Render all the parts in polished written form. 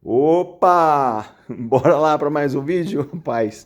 Opa! Bora lá para mais um vídeo, rapaz.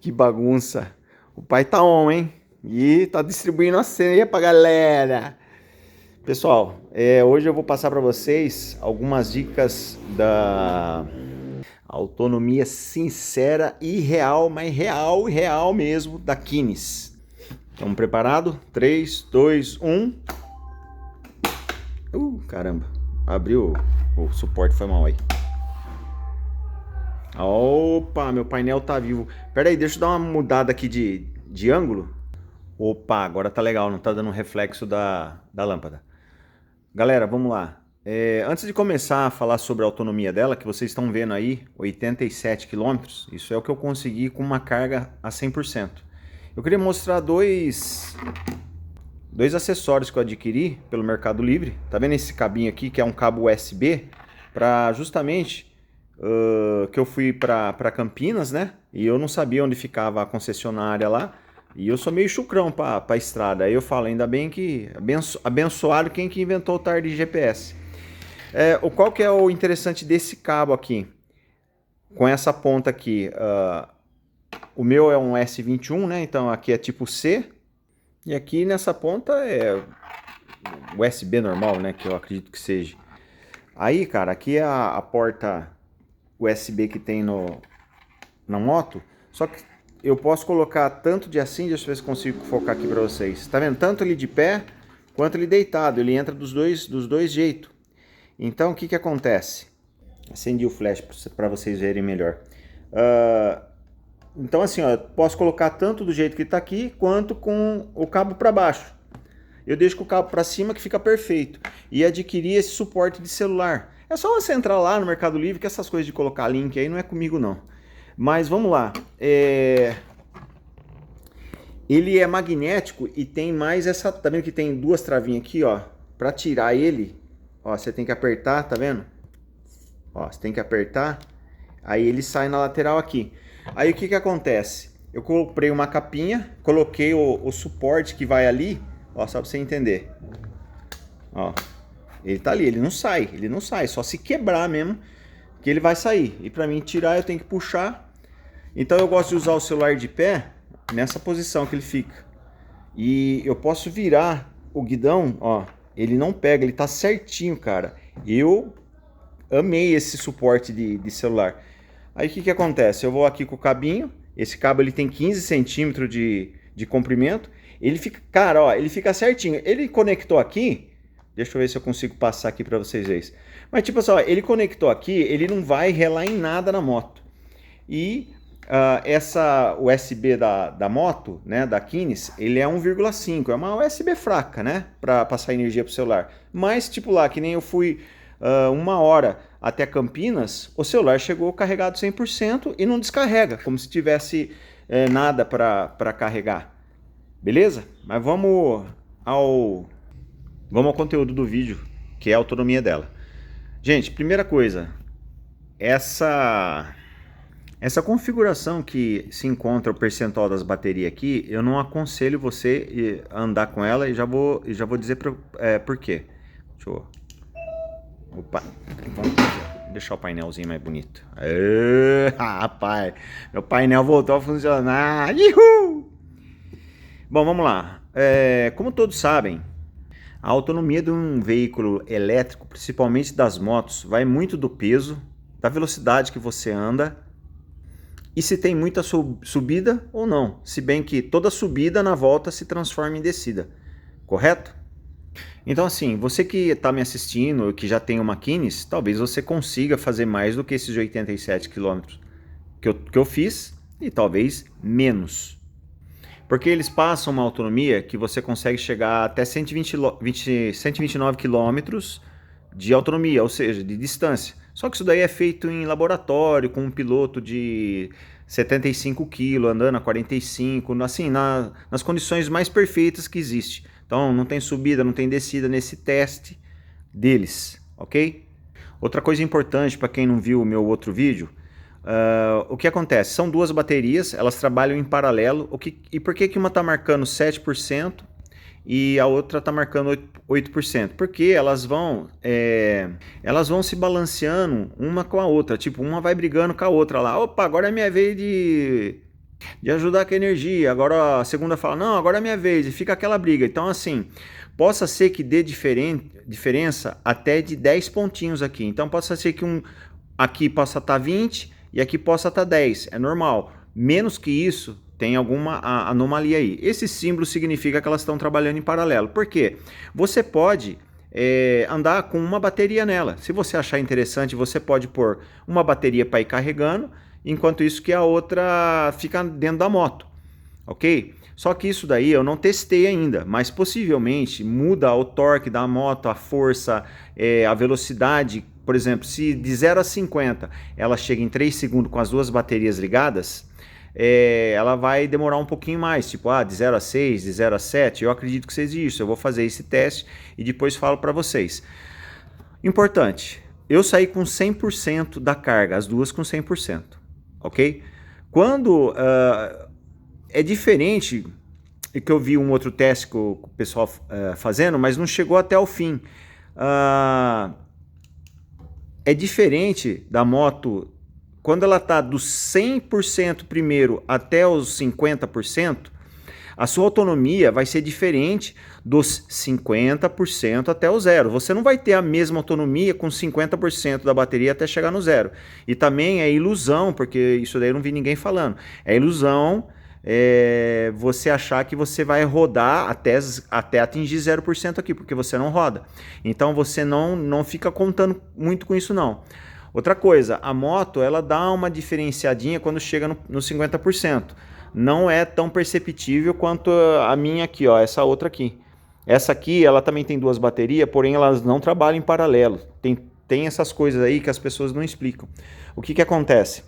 Que bagunça. O pai tá on, hein? E tá distribuindo a senha pra galera. Pessoal, hoje eu vou passar para vocês algumas dicas da autonomia sincera e real, mas real e real mesmo, da Kinis. Estamos preparados? 3, 2, 1. Caramba. Abriu o suporte, foi mal aí. Opa, meu painel tá vivo. Pera aí, deixa eu dar uma mudada aqui de ângulo. Opa, agora tá legal, não tá dando reflexo da lâmpada. Galera, vamos lá. Antes de começar a falar sobre a autonomia dela, que vocês estão vendo aí, 87 km, isso é o que eu consegui com uma carga a 100%. Eu queria mostrar dois acessórios que eu adquiri pelo Mercado Livre. Tá vendo esse cabinho aqui, que é um cabo USB, para justamente... que eu fui para Campinas, né? E eu não sabia onde ficava a concessionária lá. E eu sou meio chucrão para a estrada. Aí eu falo, ainda bem que abençoado quem que inventou o tarde de GPS. Qual que é o interessante desse cabo aqui? Com essa ponta aqui. O meu é um S21, né? Então aqui é tipo C. E aqui nessa ponta é USB normal, né? Que eu acredito que seja. Aí, cara, aqui é a porta USB que tem na moto, só que eu posso colocar tanto de assim, deixa eu ver se consigo focar aqui para vocês. Tá vendo? Tanto ele de pé, quanto ele deitado, ele entra dos dois jeitos. Então, o que acontece? Acendi o flash para vocês verem melhor. Então, assim, ó, eu posso colocar tanto do jeito que está aqui, quanto com o cabo para baixo. Eu deixo com o cabo para cima que fica perfeito. E adquirir esse suporte de celular. É só você entrar lá no Mercado Livre, que essas coisas de colocar link aí não é comigo não. Mas vamos lá. Ele é magnético e tem mais essa... Tá vendo que tem duas travinhas aqui, ó? Para tirar ele, ó, você tem que apertar, tá vendo? Ó, você tem que apertar. Aí ele sai na lateral aqui. Aí o que acontece? Eu comprei uma capinha, coloquei o suporte que vai ali, ó, só para você entender. Ó. Ele tá ali, ele não sai, só se quebrar mesmo que ele vai sair. E para mim tirar eu tenho que puxar. Então eu gosto de usar o celular de pé nessa posição que ele fica. E eu posso virar o guidão, ó, ele não pega, ele tá certinho, cara. Eu amei esse suporte de celular. Aí o que acontece? Eu vou aqui com o cabinho, esse cabo ele tem 15 centímetros de comprimento. Ele fica, cara, ó, ele fica certinho. Ele conectou aqui. Deixa eu ver se eu consigo passar aqui para vocês verem. Mas tipo assim, ó, ele conectou aqui, ele não vai relar em nada na moto. E essa USB da moto, né, da Kinis, ele é 1,5, é uma USB fraca, né, para passar energia pro celular. Mas tipo lá, que nem eu fui 1 hora até Campinas, o celular chegou carregado 100% e não descarrega, como se tivesse nada para carregar. Beleza? Mas vamos ao conteúdo do vídeo, que é a autonomia dela. Gente, primeira coisa, essa configuração que se encontra o percentual das baterias aqui, eu não aconselho você a andar com ela e já vou dizer por quê. Deixa eu... Opa, vamos deixar o painelzinho mais bonito. Rapaz, meu painel voltou a funcionar. Uhul! Bom, vamos lá. Como todos sabem, a autonomia de um veículo elétrico, principalmente das motos, vai muito do peso, da velocidade que você anda e se tem muita subida ou não. Se bem que toda subida na volta se transforma em descida, correto? Então assim, você que está me assistindo, que já tem uma Kinis, talvez você consiga fazer mais do que esses 87 km que eu fiz e talvez menos. Porque eles passam uma autonomia que você consegue chegar até 129 km de autonomia, ou seja, de distância. Só que isso daí é feito em laboratório, com um piloto de 75 kg, andando a 45, assim, nas condições mais perfeitas que existe. Então não tem subida, não tem descida nesse teste deles, ok? Outra coisa importante para quem não viu o meu outro vídeo, o que acontece? São duas baterias, elas trabalham em paralelo. E por que uma está marcando 7% e a outra está marcando 8%. Porque elas vão se balanceando uma com a outra. Tipo, uma vai brigando com a outra lá. Opa, agora é minha vez de ajudar com a energia. Agora a segunda fala, não, agora é minha vez. E fica aquela briga. Então, assim, possa ser que dê diferença até de 10 pontinhos aqui. Então, possa ser que aqui possa estar 20 e aqui possa estar 10. É normal. Menos que isso, tem alguma anomalia aí. Esse símbolo significa que elas estão trabalhando em paralelo. Por quê? Você pode andar com uma bateria nela. Se você achar interessante, você pode pôr uma bateria para ir carregando, enquanto isso que a outra fica dentro da moto, ok? Só que isso daí eu não testei ainda, mas possivelmente muda o torque da moto, a força, a velocidade. Por exemplo, se de 0 a 50 ela chega em 3 segundos com as duas baterias ligadas, ela vai demorar um pouquinho mais, tipo, de 0 a 6, de 0 a 7, eu acredito que seja isso. Eu vou fazer esse teste e depois falo para vocês. Importante, eu saí com 100% da carga, as duas com 100%, ok? Quando é diferente, que eu vi um outro teste que o pessoal fazendo, mas não chegou até o fim. É diferente da moto, quando ela está do 100% primeiro até os 50%, a sua autonomia vai ser diferente dos 50% até o zero. Você não vai ter a mesma autonomia com 50% da bateria até chegar no zero. E também é ilusão, porque isso daí eu não vi ninguém falando. É ilusão você achar que você vai rodar até atingir 0% aqui, porque você não roda. Então você não fica contando muito com isso não. Outra coisa, a moto ela dá uma diferenciadinha quando chega no 50%. Não é tão perceptível quanto a minha aqui, ó, essa outra aqui. Essa aqui, ela também tem duas baterias, porém elas não trabalham em paralelo. Tem essas coisas aí que as pessoas não explicam. O que acontece?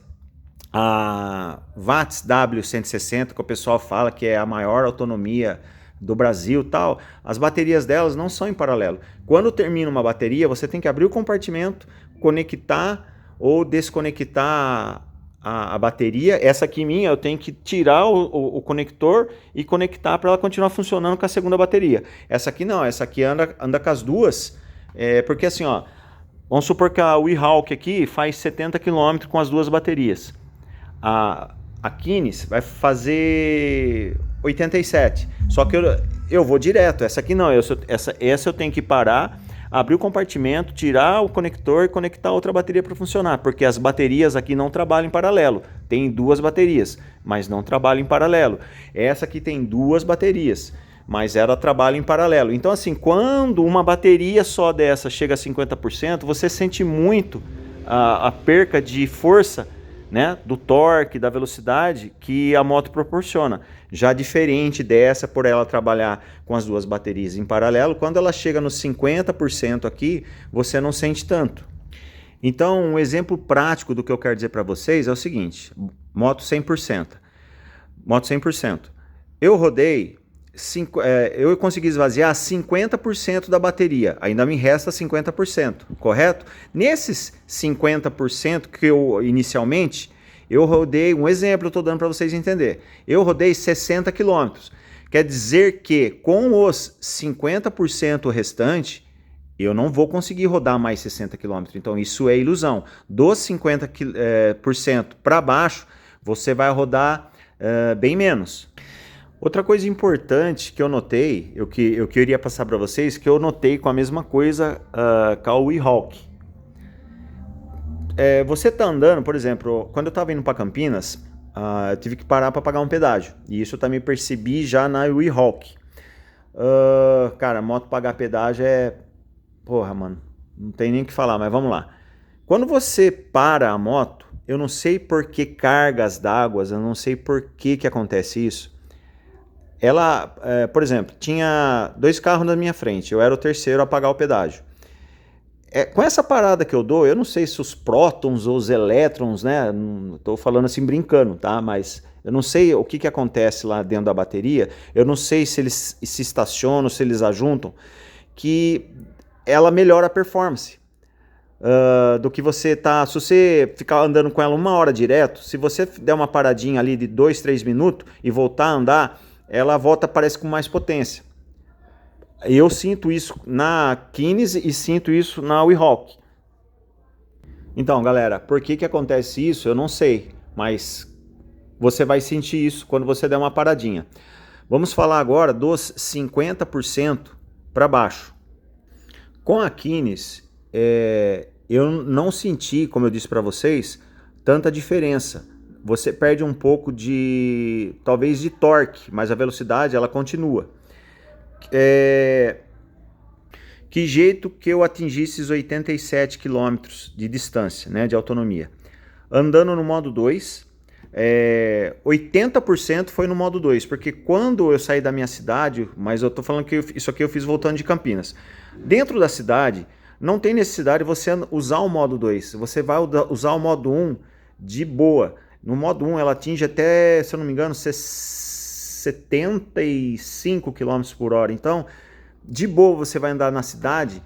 A Watts W160, que o pessoal fala que é a maior autonomia do Brasil, tal, as baterias delas não são em paralelo. Quando termina uma bateria, você tem que abrir o compartimento, conectar ou desconectar a bateria. Essa aqui minha, eu tenho que tirar o conector e conectar para ela continuar funcionando com a segunda bateria. Essa aqui não, essa aqui anda com as duas, porque assim, ó, vamos supor que a Weehawk aqui faz 70 km com as duas baterias. A Kines vai fazer 87, só que eu vou direto, essa aqui não, essa eu tenho que parar, abrir o compartimento, tirar o conector e conectar outra bateria para funcionar, porque as baterias aqui não trabalham em paralelo. Tem duas baterias, mas não trabalham em paralelo. Essa aqui tem duas baterias, mas ela trabalha em paralelo. Então assim, quando uma bateria só dessa chega a 50%, você sente muito a perca de força, né, do torque, da velocidade que a moto proporciona. Já diferente dessa, por ela trabalhar com as duas baterias em paralelo, quando ela chega nos 50% aqui, você não sente tanto. Então, um exemplo prático do que eu quero dizer para vocês é o seguinte: moto 100%. Moto 100%. Eu rodei, eu consegui esvaziar 50% da bateria, ainda me resta 50%, correto? Nesses 50% que eu inicialmente, eu rodei, um exemplo eu estou dando para vocês entenderem, eu rodei 60 km, quer dizer que com os 50% restante, eu não vou conseguir rodar mais 60 km, então isso é ilusão. Dos 50% para baixo, você vai rodar bem menos. Outra coisa importante que eu notei, eu queria passar para vocês, que eu notei com a mesma coisa com a Weehawk. Você tá andando, por exemplo, quando eu estava indo para Campinas, eu tive que parar para pagar um pedágio. E isso eu também percebi já na Weehawk. Cara, moto pagar pedágio porra, mano, não tem nem o que falar, mas vamos lá. Quando você para a moto, eu não sei por que cargas d'água, eu não sei por que acontece isso. Ela, por exemplo, tinha 2 carros na minha frente, eu era o terceiro a pagar o pedágio. Com essa parada que eu dou, eu não sei se os prótons ou os elétrons, né, estou falando assim brincando, tá? Mas eu não sei o que acontece lá dentro da bateria, eu não sei se eles se estacionam, se eles ajuntam, que ela melhora a performance. Do que você tá, se você ficar andando com ela 1 hora direto, se você der uma paradinha ali de 2, 3 minutos e voltar a andar, ela volta, parece com mais potência. Eu sinto isso na Kines e sinto isso na Weehawk. Então, galera, por que que acontece isso? Eu não sei, mas você vai sentir isso quando você der uma paradinha. Vamos falar agora dos 50% para baixo. Com a Kines, eu não senti, como eu disse para vocês, tanta diferença. Você perde um pouco de, talvez de torque, mas a velocidade ela continua. Que jeito que eu atingi esses 87 km de distância, né, de autonomia? Andando no modo 2, 80% foi no modo 2, porque quando eu saí da minha cidade, mas eu tô falando que isso aqui eu fiz voltando de Campinas, dentro da cidade, não tem necessidade de você usar o modo 2, você vai usar o modo 1 de boa. No modo 1 ela atinge até, se eu não me engano, 75 km por hora, então de boa você vai andar na cidade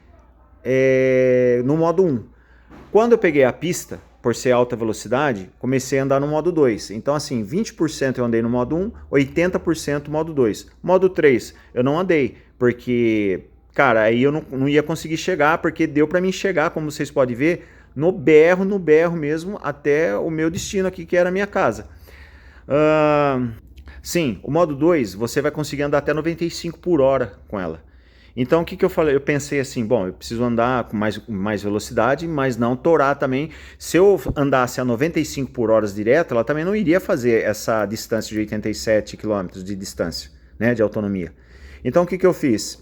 no modo 1. Quando eu peguei a pista, por ser alta velocidade, comecei a andar no modo 2. Então, assim, 20% eu andei no modo 1, 80% modo 2. Modo 3 eu não andei, porque, cara, aí eu não ia conseguir chegar, porque deu para mim chegar, como vocês podem ver, no berro mesmo, até o meu destino aqui, que era a minha casa. Sim, o modo 2 você vai conseguir andar até 95 por hora com ela. Então o que eu falei? Eu pensei assim, bom, eu preciso andar com mais velocidade, mas não torar também. Se eu andasse a 95 por hora direto, ela também não iria fazer essa distância de 87 km de distância, né, de autonomia. Então o que eu fiz?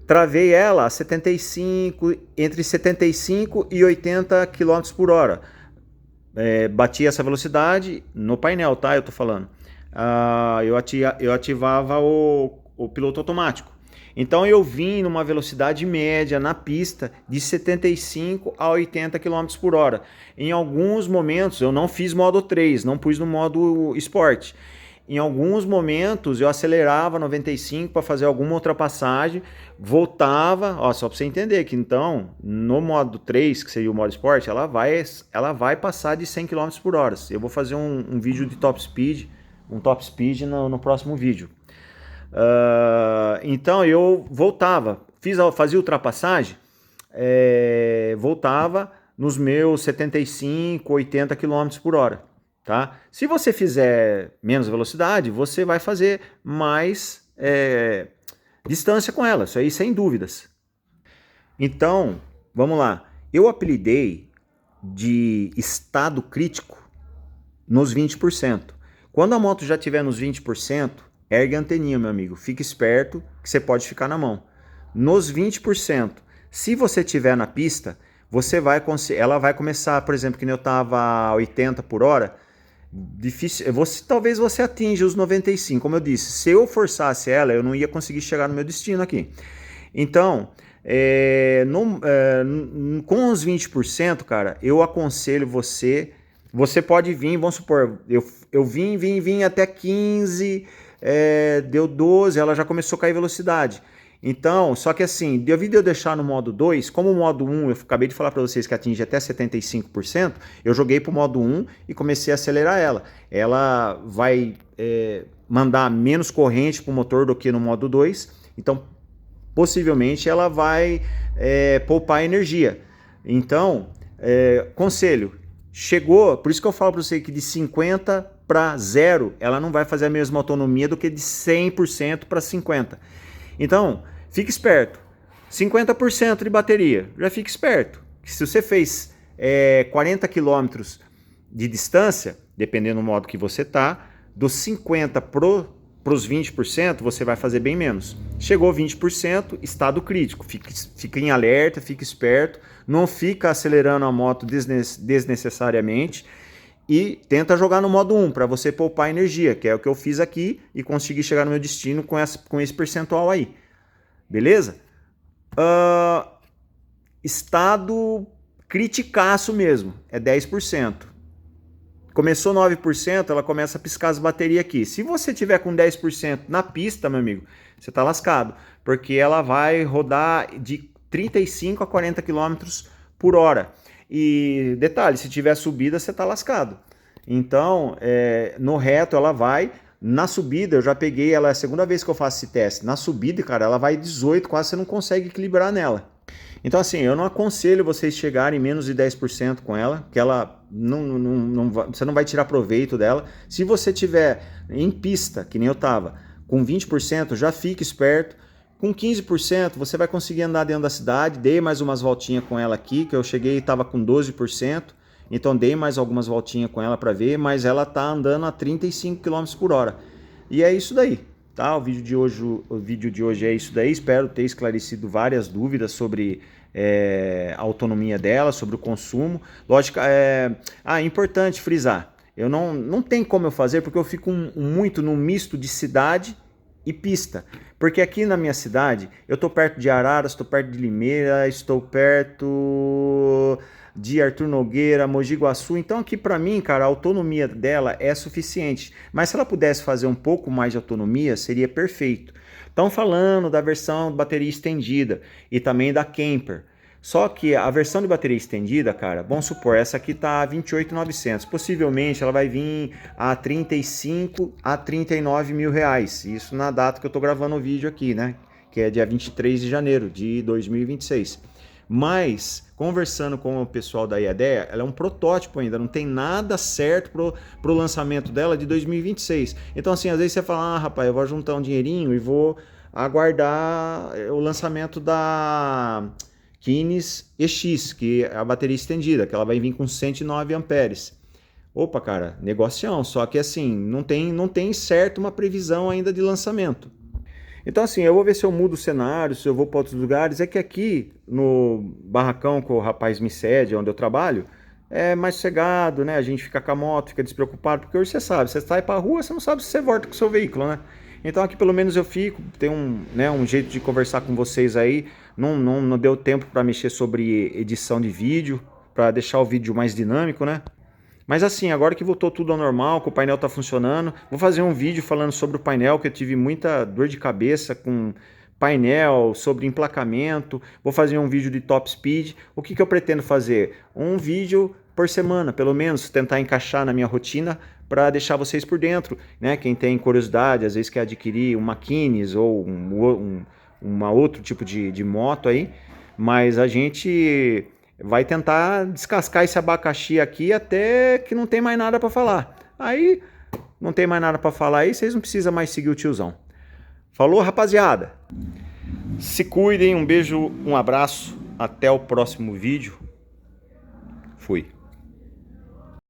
Travei ela a 75, entre 75 e 80 km por hora. Bati essa velocidade no painel, tá? Eu tô falando. Eu ativava o piloto automático. Então eu vim numa velocidade média na pista de 75 a 80 km por hora. Em alguns momentos eu não fiz modo 3, não pus no modo Sport. Em alguns momentos eu acelerava 95 para fazer alguma ultrapassagem, voltava, ó, só para você entender que então no modo 3, que seria o modo Sport, ela vai passar de 100 km por hora. Eu vou fazer um vídeo de top speed, no próximo vídeo. Então eu voltava, fazia ultrapassagem, voltava nos meus 75, 80 km por hora. Tá? Se você fizer menos velocidade, você vai fazer mais distância com ela, isso aí sem dúvidas. Então, vamos lá. Eu apelidei de estado crítico nos 20%. Quando a moto já estiver nos 20%, ergue a anteninha, meu amigo. Fique esperto que você pode ficar na mão. Nos 20%, se você estiver na pista, ela vai começar, por exemplo, que nem eu estava a 80 por hora, difícil, talvez você atinja os 95, como eu disse. Se eu forçasse ela, eu não ia conseguir chegar no meu destino aqui. Então, com os 20%, cara, eu aconselho você pode vir, vamos supor, eu vim até 15, deu 12, ela já começou a cair velocidade. Então, só que assim, devido de eu deixar no modo 2, como o modo 1, eu acabei de falar para vocês que atinge até 75%, eu joguei para o modo 1 e comecei a acelerar ela. Ela vai mandar menos corrente para o motor do que no modo 2, então possivelmente ela vai poupar energia. Então, conselho, chegou, por isso que eu falo para você que de 50 para 0, ela não vai fazer a mesma autonomia do que de 100% para 50%. Então, fique esperto. 50% de bateria, já fique esperto. Se você fez 40 km de distância, dependendo do modo que você está, dos 50 para os 20%, você vai fazer bem menos. Chegou 20%, estado crítico. Fique em alerta, fique esperto. Não fica acelerando a moto desnecessariamente. E tenta jogar no modo 1 para você poupar energia, que é o que eu fiz aqui e consegui chegar no meu destino com esse percentual aí. Beleza? Estado criticaço mesmo, é 10%. Começou 9%, ela começa a piscar as baterias aqui. Se você tiver com 10% na pista, meu amigo, você tá lascado, porque ela vai rodar de 35 a 40 km por hora. E detalhe, se tiver subida, você tá lascado. Então, no reto ela vai, Na subida, eu já peguei ela, é a segunda vez que eu faço esse teste. Na subida, cara, ela vai 18, quase você não consegue equilibrar nela. Então, assim, eu não aconselho vocês chegarem menos de 10% com ela, que ela você não vai tirar proveito dela. Se você tiver em pista, que nem eu tava, com 20%, já fique esperto. Com 15%, você vai conseguir andar dentro da cidade. Dei mais umas voltinhas com ela aqui, que eu cheguei e estava com 12%. Então dei mais algumas voltinhas com ela para ver, mas ela tá andando a 35 km por hora. E é isso daí, tá? O vídeo de hoje é isso daí. Espero ter esclarecido várias dúvidas sobre a autonomia dela, sobre o consumo. Lógico, importante frisar. Eu não tem como eu fazer, porque eu fico muito no misto de cidade e pista. Porque aqui na minha cidade, eu estou perto de Araras, estou perto de Limeira, estou perto de Arthur Nogueira, Mogi Guaçu. Então aqui para mim, cara, a autonomia dela é suficiente. Mas se ela pudesse fazer um pouco mais de autonomia, seria perfeito. Estão falando da versão de bateria estendida e também da Camper. Só que a versão de bateria estendida, cara, vamos supor, essa aqui tá a 28.900. Possivelmente ela vai vir a 35 a 39 mil reais. Isso na data que eu tô gravando o vídeo aqui, né? Que é dia 23 de janeiro de 2026. Mas, conversando com o pessoal da IADEA, ela é um protótipo ainda, não tem nada certo pro lançamento dela de 2026. Então, assim, às vezes você fala, rapaz, eu vou juntar um dinheirinho e vou aguardar o lançamento da Kinis EX, que é a bateria estendida, que ela vai vir com 109 amperes. Opa, cara, negocião, só que assim, não tem certo uma previsão ainda de lançamento. Então assim, eu vou ver se eu mudo o cenário, se eu vou para outros lugares. É que aqui no barracão que o rapaz me cede, onde eu trabalho, é mais sossegado, né? A gente fica com a moto, fica despreocupado, porque hoje você sabe, você sai para a rua, você não sabe se você volta com o seu veículo, né? Então aqui pelo menos eu fico, tem um jeito de conversar com vocês aí. Não deu tempo para mexer sobre edição de vídeo, para deixar o vídeo mais dinâmico, né? Mas assim, agora que voltou tudo ao normal, que o painel tá funcionando, vou fazer um vídeo falando sobre o painel, que eu tive muita dor de cabeça com painel, sobre emplacamento. Vou fazer um vídeo de top speed. O que eu pretendo fazer? Um vídeo por semana, pelo menos, tentar encaixar na minha rotina para deixar vocês por dentro, né? Quem tem curiosidade, às vezes quer adquirir uma Kinis ou uma outro tipo de moto aí, mas a gente vai tentar descascar esse abacaxi aqui até que não tem mais nada para falar. Aí, não tem mais nada para falar aí, vocês não precisam mais seguir o tiozão. Falou, rapaziada? Se cuidem, um beijo, um abraço, até o próximo vídeo. Fui.